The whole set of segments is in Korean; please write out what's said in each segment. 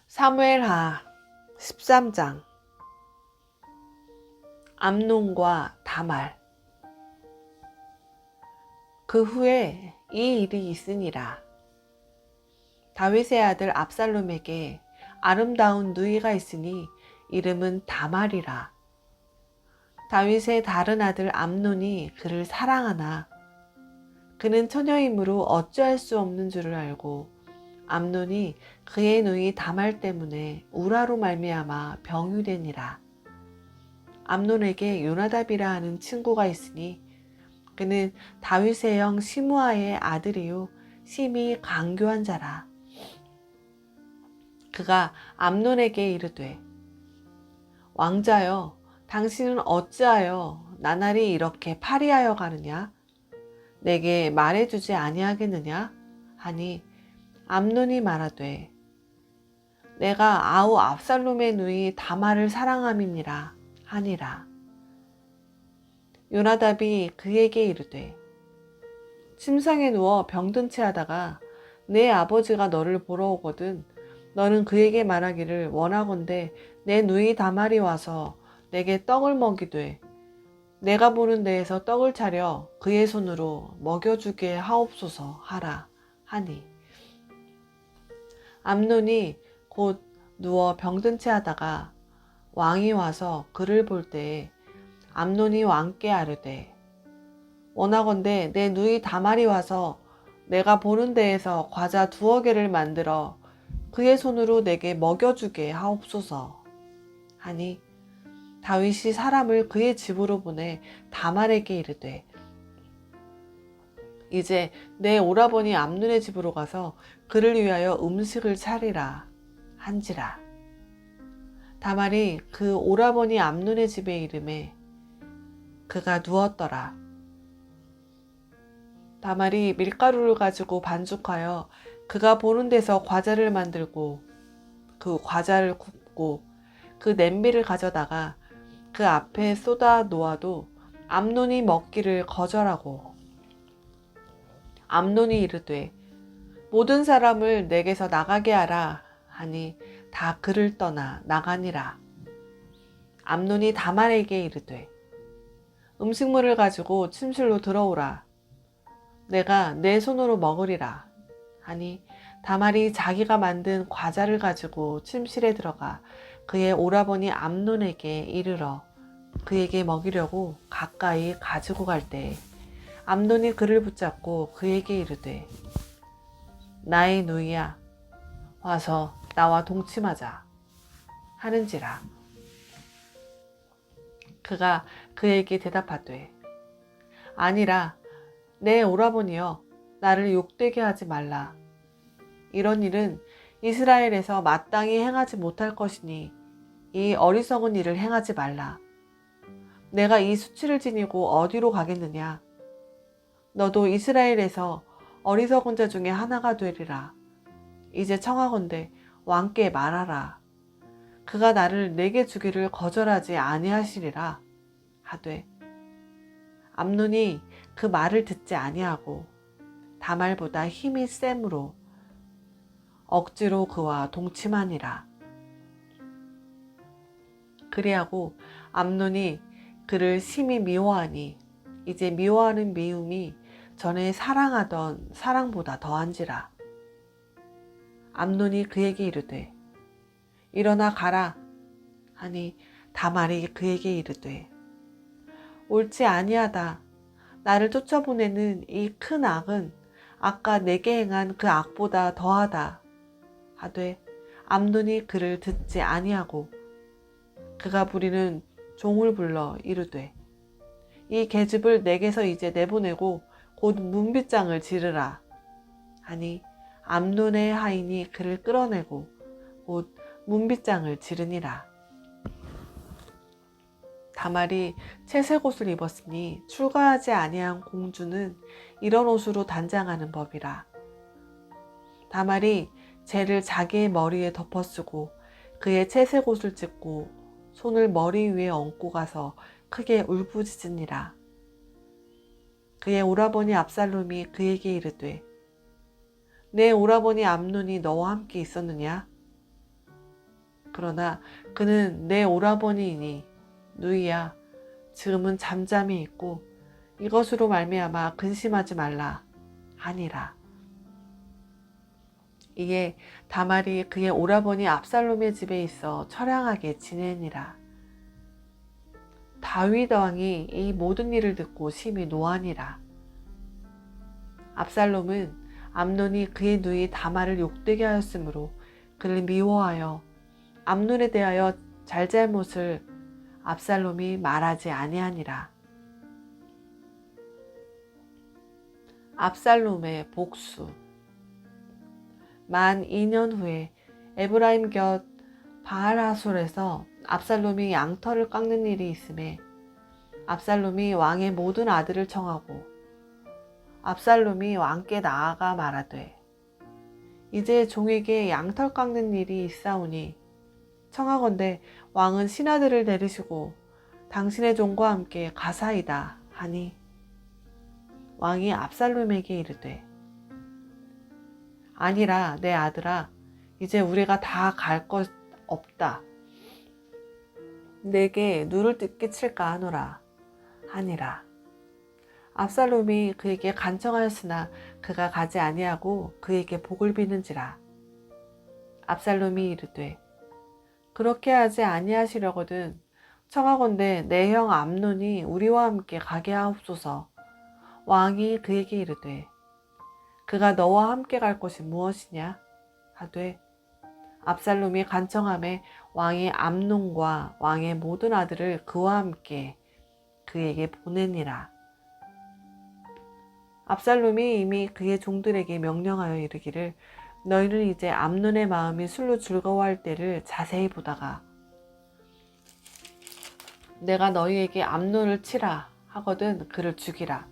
사무엘하 13장. 암논과 다말. 그 후에 이 일이 있으니라. 다윗의 아들 압살롬에게 아름다운 누이가 있으니 이름은 다말이라. 다윗의 다른 아들 암논이 그를 사랑하나 그는 처녀이므로 어찌할 수 없는 줄을 알고 암논이 그의 누이 다말 때문에 우라로 말미암아 병유되니라. 암논에게 요나답이라 하는 친구가 있으니 그는 다윗의 형 시므아의 아들이요 심히 강교한 자라. 그가 암논에게 이르되 왕자여, 당신은 어찌하여 나날이 이렇게 파리하여 가느냐? 내게 말해주지 아니하겠느냐? 하니 암논이 말하되 내가 아우 압살롬의 누이 다말을 사랑함이니라 하니라. 요나답이 그에게 이르되 침상에 누워 병든 채 하다가 내 아버지가 너를 보러 오거든 너는 그에게 말하기를 원하건대 내 누이 다말이 와서 내게 떡을 먹이되 내가 보는 데에서 떡을 차려 그의 손으로 먹여주게 하옵소서 하라 하니 암논이 곧 누워 병든 채 하다가 왕이 와서 그를 볼 때에 암논이 왕께 아뢰되 원하건대 내 누이 다말이 와서 내가 보는 데에서 과자 2개를 만들어 그의 손으로 내게 먹여주게 하옵소서 하니 다윗이 사람을 그의 집으로 보내 다말에게 이르되 이제 내 오라버니 암논의 집으로 가서 그를 위하여 음식을 차리라 한지라. 다말이 그 오라버니 암논의 집에 이르매 그가 누웠더라. 다말이 밀가루를 가지고 반죽하여 그가 보는 데서 과자를 만들고 그 과자를 굽고 그 냄비를 가져다가 그 앞에 쏟아 놓아도 암논이 먹기를 거절하고 암논이 이르되 모든 사람을 내게서 나가게 하라 하니 다 그를 떠나 나가니라. 암논이 다말에게 이르되 음식물을 가지고 침실로 들어오라. 내가 내 손으로 먹으리라 하니 다말이 자기가 만든 과자를 가지고 침실에 들어가 그의 오라버니 암논에게 이르러 그에게 먹이려고 가까이 가지고 갈 때에 암논이 그를 붙잡고 그에게 이르되 나의 누이야 와서 나와 동침하자 하는지라. 그가 그에게 대답하되 아니라 내 오라버니여 나를 욕되게 하지 말라. 이런 일은 이스라엘에서 마땅히 행하지 못할 것이니 이 어리석은 일을 행하지 말라. 내가 이 수치를 지니고 어디로 가겠느냐. 너도 이스라엘에서 어리석은 자 중에 하나가 되리라. 이제 청하건대 왕께 말하라. 그가 나를 내게 주기를 거절하지 아니하시리라 하되 암논이 그 말을 듣지 아니하고 다말보다 힘이 셈으로 억지로 그와 동침하니라. 그리하고 암논이 그를 심히 미워하니 이제 미워하는 미움이 전에 사랑하던 사랑보다 더한지라. 암논이 그에게 이르되 일어나 가라 하니 다말이 그에게 이르되 옳지 아니하다. 나를 쫓아보내는 이 큰 악은 아까 내게 행한 그 악보다 더하다 하되 암논이 그를 듣지 아니하고 그가 부리는 종을 불러 이르되 이 계집을 내게서 이제 내보내고 곧 문빗장을 지르라 하니 암논의 하인이 그를 끌어내고 곧 문빗장을 지르니라. 다말이 채색 옷을 입었으니 출가하지 아니한 공주는 이런 옷으로 단장하는 법이라. 다말이 재를 자기의 머리에 덮어쓰고 그의 채색 옷을 찢고 손을 머리 위에 얹고 가서 크게 울부짖으니라. 그의 오라버니 압살롬이 그에게 이르되 내 오라버니 암논이 너와 함께 있었느냐? 그러나 그는 내 오라버니이니 누이야 지금은 잠잠히 있고 이것으로 말미암아 근심하지 말라 하니라. 이에 다말이 그의 오라버니 압살롬의 집에 있어 처량하게 지내니라. 다윗 왕이 이 모든 일을 듣고 심히 노하니라. 압살롬은 암논이 그의 누이 다말을 욕되게 하였으므로 그를 미워하여 암논에 대하여 잘잘못을 압살롬이 말하지 아니하니라. 압살롬의 복수. 만 2년 후에 에브라임 곁 바알하솔에서 압살롬이 양털을 깎는 일이 있음에 압살롬이 왕의 모든 아들을 청하고 압살롬이 왕께 나아가 말하되 이제 종에게 양털 깎는 일이 있사오니 청하건대 왕은 신하들을 데리시고 당신의 종과 함께 가사이다 하니 왕이 압살롬에게 이르되 아니라 내 아들아 이제 우리가 다 갈 것 없다. 내게 누를 끼칠까 하노라 하니라. 압살롬이 그에게 간청하였으나 그가 가지 아니하고 그에게 복을 비는지라. 압살롬이 이르되 그렇게 하지 아니하시려거든 청하건대 내 형 암논이 우리와 함께 가게 하옵소서. 왕이 그에게 이르되 그가 너와 함께 갈 곳이 무엇이냐 하되 압살롬이 간청하매 왕이 암논과 왕의 모든 아들을 그와 함께 그에게 보내니라. 압살롬이 이미 그의 종들에게 명령하여 이르기를 너희는 이제 암논의 마음이 술로 즐거워할 때를 자세히 보다가 내가 너희에게 암논을 치라 하거든 그를 죽이라.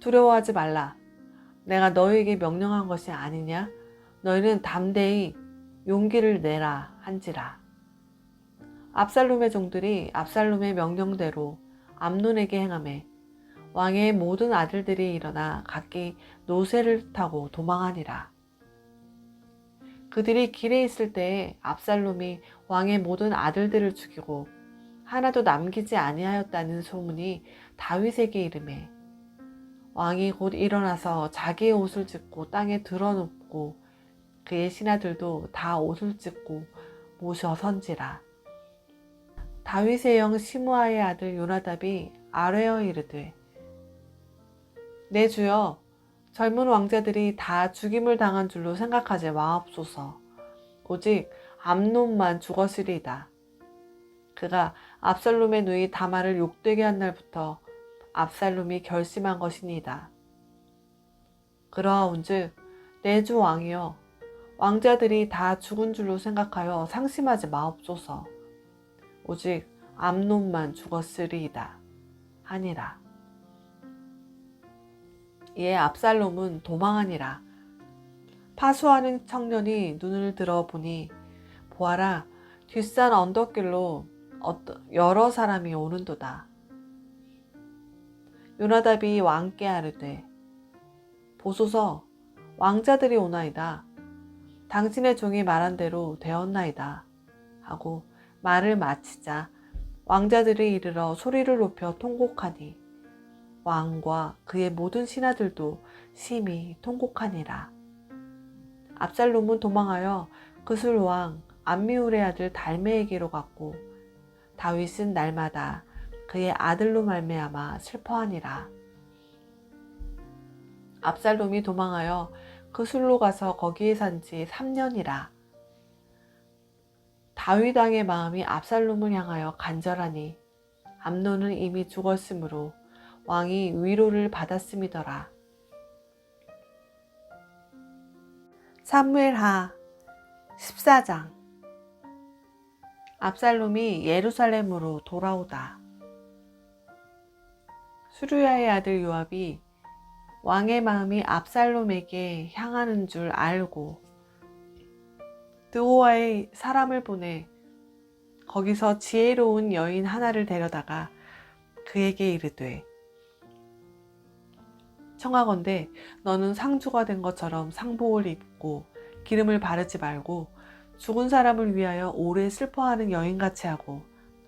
두려워하지 말라. 내가 너희에게 명령한 것이 아니냐? 너희는 담대히 용기를 내라 한지라. 압살롬의 종들이 압살롬의 명령대로 암논에게 행하매 왕의 모든 아들들이 일어나 각기 노새를 타고 도망하니라. 그들이 길에 있을 때에 압살롬이 왕의 모든 아들들을 죽이고 하나도 남기지 아니하였다는 소문이 다윗에게 이르매 왕이 곧 일어나서 자기의 옷을 찢고 땅에 드러눕고 그의 신하들도 다 옷을 찢고 모셔 선지라. 다윗의 영 시므아의 아들 요나답이 아뢰어 이르되 내 주여 젊은 왕자들이 다 죽임을 당한 줄로 생각하지 마옵소서. 오직 암논만 죽었으리이다. 그가 압살롬의 누이 다말을 욕되게 한 날부터 압살롬이 결심한 것이니이다. 그러하온즉 내 주 왕이여 왕자들이 다 죽은 줄로 생각하여 상심하지 마옵소서. 오직 암논만 죽었으리이다 하니라. 이에 압살롬은 도망하니라. 파수하는 청년이 눈을 들어 보니 보아라 뒷산 언덕길로 여러 사람이 오는도다. 요나답이 왕께 아뢰되 보소서 왕자들이 오나이다. 당신의 종이 말한 대로 되었나이다 하고 말을 마치자 왕자들이 이르러 소리를 높여 통곡하니 왕과 그의 모든 신하들도 심히 통곡하니라. 압살롬은 도망하여 그술 왕 암미울의 아들 달메에게로 갔고 다윗은 날마다 그의 아들로 말미암아 슬퍼하니라. 압살롬이 도망하여 그술로 가서 거기에 산 지 3년이라. 다윗 왕의 마음이 압살롬을 향하여 간절하니 암논은 이미 죽었으므로 왕이 위로를 받았음이더라. 사무엘하 14장. 압살롬이 예루살렘으로 돌아오다. 수르야의 아들 요압이 왕의 마음이 압살롬에게 향하는 줄 알고 드호와의 사람을 보내 거기서 지혜로운 여인 하나를 데려다가 그에게 이르되 청하건대 너는 상주가 된 것처럼 상복을 입고 기름을 바르지 말고 죽은 사람을 위하여 오래 슬퍼하는 여인같이 하고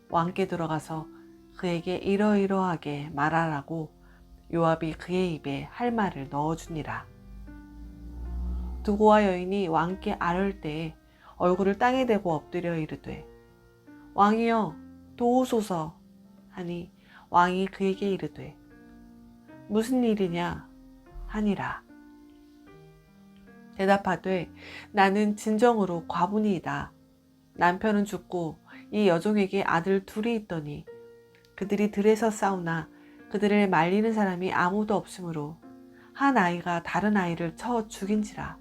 왕께 들어가서 그에게 이러이러하게 말하라고 요압이 그의 입에 할 말을 넣어주니라. 두고와 여인이 왕께 아뢰을 때에 얼굴을 땅에 대고 엎드려 이르되 왕이여 도우소서 하니 왕이 그에게 이르되 무슨 일이냐 하니라. 대답하되 나는 진정으로 과부니이다. 남편은 죽고 이 여종에게 아들 둘이 있더니 그들이 들에서 싸우나 그들을 말리는 사람이 아무도 없으므로 한 아이가 다른 아이를 쳐 죽인지라.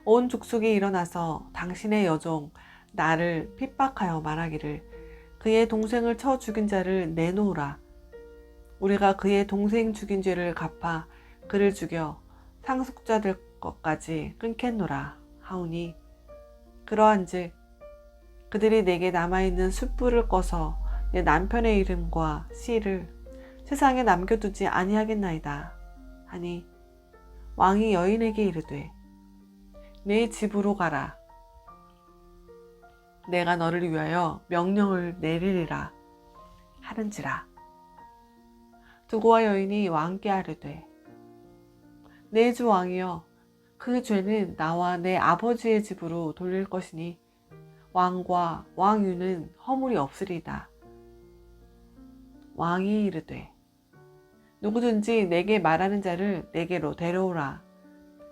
온 족속이 일어나서 당신의 여종 나를 핍박하여 말하기를 그의 동생을 쳐 죽인 자를 내놓으라. 우리가 그의 동생 죽인 죄를 갚아 그를 죽여 상속자 될 것까지 끊겠노라 하오니 그러한즉 그들이 내게 남아있는 숯불을 꺼서 내 남편의 이름과 씨를 세상에 남겨두지 아니하겠나이다 하니 왕이 여인에게 이르되 내 집으로 가라. 내가 너를 위하여 명령을 내리리라 하는지라. 두고와 여인이 왕께 아뢰되 내 주 왕이여 그 죄는 나와 내 아버지의 집으로 돌릴 것이니 왕과 왕유는 허물이 없으리이다. 왕이 이르되 누구든지 내게 말하는 자를 내게로 데려오라.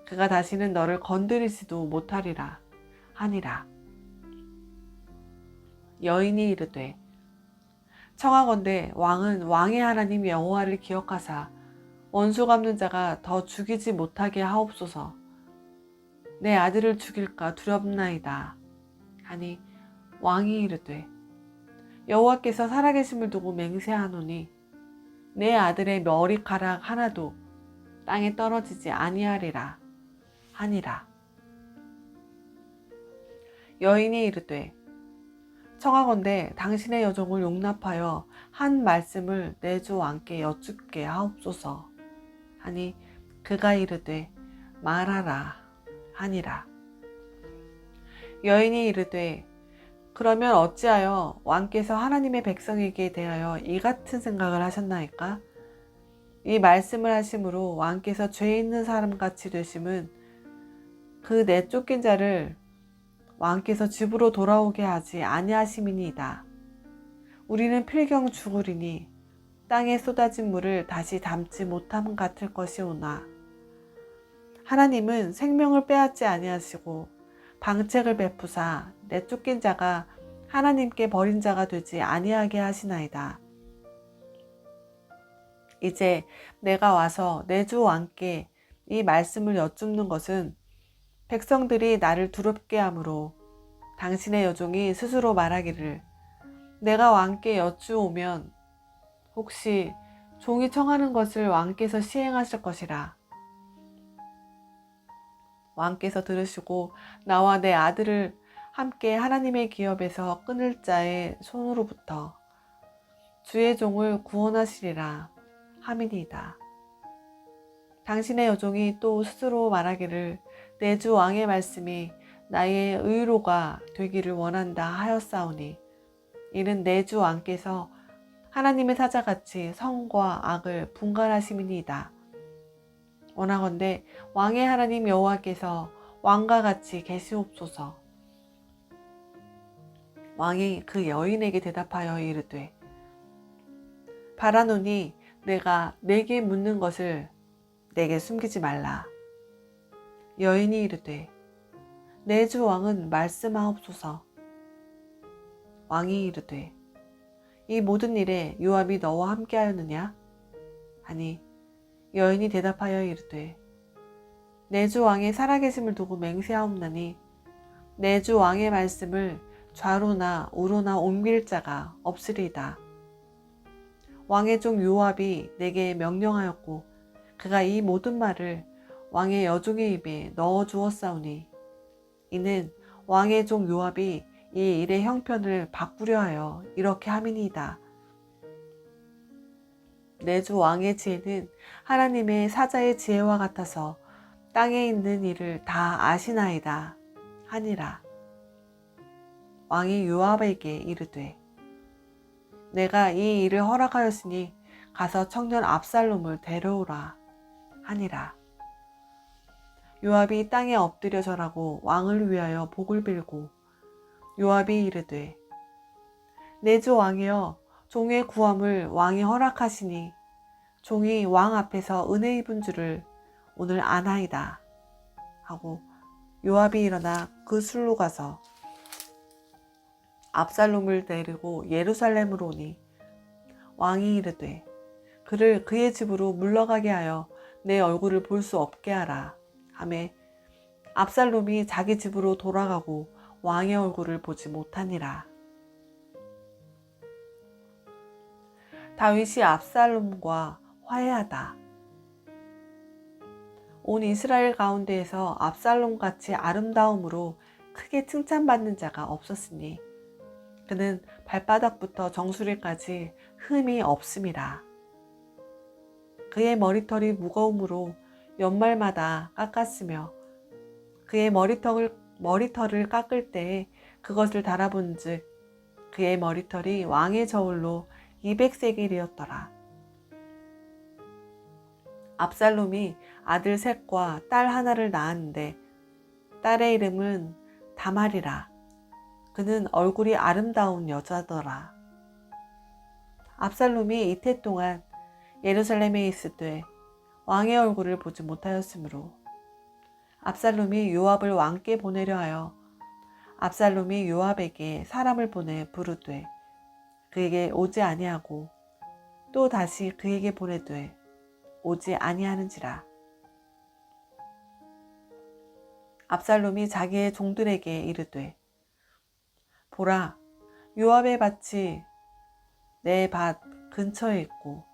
그가 다시는 너를 건드리지도 못하리라 하니라. 여인이 이르되 청하건대 왕은 왕의 하나님 여호와를 기억하사 원수 갚는 자가 더 죽이지 못하게 하옵소서. 내 아들을 죽일까 두렵나이다 하니 왕이 이르되 여호와께서 살아계심을 두고 맹세하노니 내 아들의 머리카락 하나도 땅에 떨어지지 아니하리라 하니라. 여인이 이르되 청하건대 당신의 여종을 용납하여 한 말씀을 내 주 왕께 여쭙게 하옵소서 하니 그가 이르되 말하라 하니라. 여인이 이르되 그러면 어찌하여 왕께서 하나님의 백성에게 대하여 이 같은 생각을 하셨나이까? 이 말씀을 하심으로 왕께서 죄 있는 사람같이 되심은 그 내쫓긴 자를 왕께서 집으로 돌아오게 하지 아니하심이니이다. 우리는 필경 죽으리니 땅에 쏟아진 물을 다시 담지 못함 같을 것이오나 하나님은 생명을 빼앗지 아니하시고 방책을 베푸사 내쫓긴 자가 하나님께 버린 자가 되지 아니하게 하시나이다. 이제 내가 와서 내 주 왕께 이 말씀을 여쭙는 것은 백성들이 나를 두렵게 하므로 당신의 여종이 스스로 말하기를 내가 왕께 여쭈오면 혹시 종이 청하는 것을 왕께서 시행하실 것이라. 왕께서 들으시고 나와 내 아들을 함께 하나님의 기업에서 끊을 자의 손으로부터 주의 종을 구원하시리라 함이니이다. 당신의 여종이 또 스스로 말하기를 내 주 왕의 말씀이 나의 의로가 되기를 원한다 하였사오니 이는 내 주 왕께서 하나님의 사자같이 선과 악을 분간하심이니이다. 원하건대 왕의 하나님 여호와께서 왕과 같이 계시옵소서. 왕이 그 여인에게 대답하여 이르되 바라노니 내가 내게 묻는 것을 내게 숨기지 말라. 여인이 이르되 내 주 왕은 말씀하옵소서. 왕이 이르되 이 모든 일에 요압이 너와 함께하였느냐 하니 여인이 대답하여 이르되 내 주 왕의 살아계심을 두고 맹세하옵나니 내 주 왕의 말씀을 좌로나 우로나 옮길 자가 없으리이다. 왕의 종 요압이 내게 명령하였고 그가 이 모든 말을 왕의 여종의 입에 넣어 주었사오니 이는 왕의 종 요압이 이 일의 형편을 바꾸려 하여 이렇게 함이니이다. 내 주 왕의 지혜는 하나님의 사자의 지혜와 같아서 땅에 있는 일을 다 아시나이다 하니라. 왕이 요압에게 이르되 내가 이 일을 허락하였으니 가서 청년 압살롬을 데려오라 하니라. 요압이 땅에 엎드려 절하고 왕을 위하여 복을 빌고 요압이 이르되 내 주 왕이여 종의 구함을 왕이 허락하시니 종이 왕 앞에서 은혜 입은 줄을 오늘 아나이다 하고 요압이 일어나 그 술로 가서 압살롬을 데리고 예루살렘으로 오니 왕이 이르되 그를 그의 집으로 물러가게 하여 내 얼굴을 볼 수 없게 하라 하매 압살롬이 자기 집으로 돌아가고 왕의 얼굴을 보지 못하니라. 다윗이 압살롬과 화해하다. 온 이스라엘 가운데에서 압살롬같이 아름다움으로 크게 칭찬받는 자가 없었으니 그는 발바닥부터 정수리까지 흠이 없음이라. 그의 머리털이 무거움으로 연말마다 깎았으며 그의 머리털을 깎을 때에 그것을 달아본 즉 그의 머리털이 왕의 저울로 200세겔이었더라. 압살롬이 아들 셋과 딸 하나를 낳았는데 딸의 이름은 다말이라. 그는 얼굴이 아름다운 여자더라. 압살롬이 이태 동안 예루살렘에 있을때 왕의 얼굴을 보지 못하였으므로 압살롬이 요압을 왕께 보내려 하여 압살롬이 요압에게 사람을 보내 부르되 그에게 오지 아니하고 또 다시 그에게 보내되 오지 아니하는지라. 압살롬이 자기의 종들에게 이르되 보라 요압의 밭이 내 밭 근처에 있고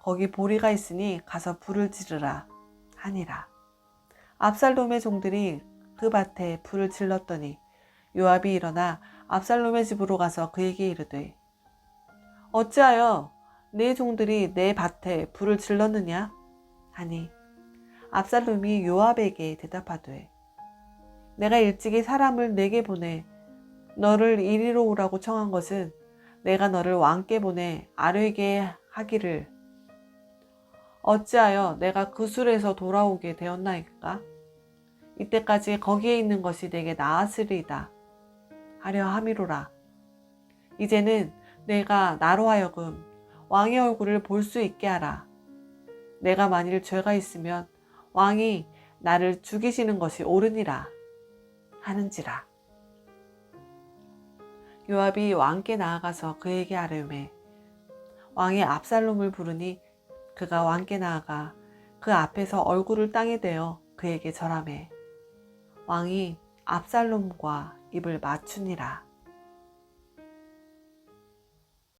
거기 보리가 있으니 가서 불을 지르라 하니라. 압살롬의 종들이 그 밭에 불을 질렀더니 요압이 일어나 압살롬의 집으로 가서 그에게 이르되 어찌하여 내 종들이 내 밭에 불을 질렀느냐 하니 압살롬이 요압에게 대답하되 내가 일찍이 사람을 내게 보내 너를 이리로 오라고 청한 것은 내가 너를 왕께 보내 아뢰게 하기를 어찌하여 내가 그 술에서 돌아오게 되었나이까? 이때까지 거기에 있는 것이 내게 나았으리이다 하려 함이로라. 이제는 내가 나로 하여금 왕의 얼굴을 볼 수 있게 하라. 내가 만일 죄가 있으면 왕이 나를 죽이시는 것이 옳으니라 하는지라. 요압이 왕께 나아가서 그에게 아뢰매 왕이 압살롬을 부르니 그가 왕께 나아가 그 앞에서 얼굴을 땅에 대어 그에게 절하매 왕이 압살롬과 입을 맞추니라.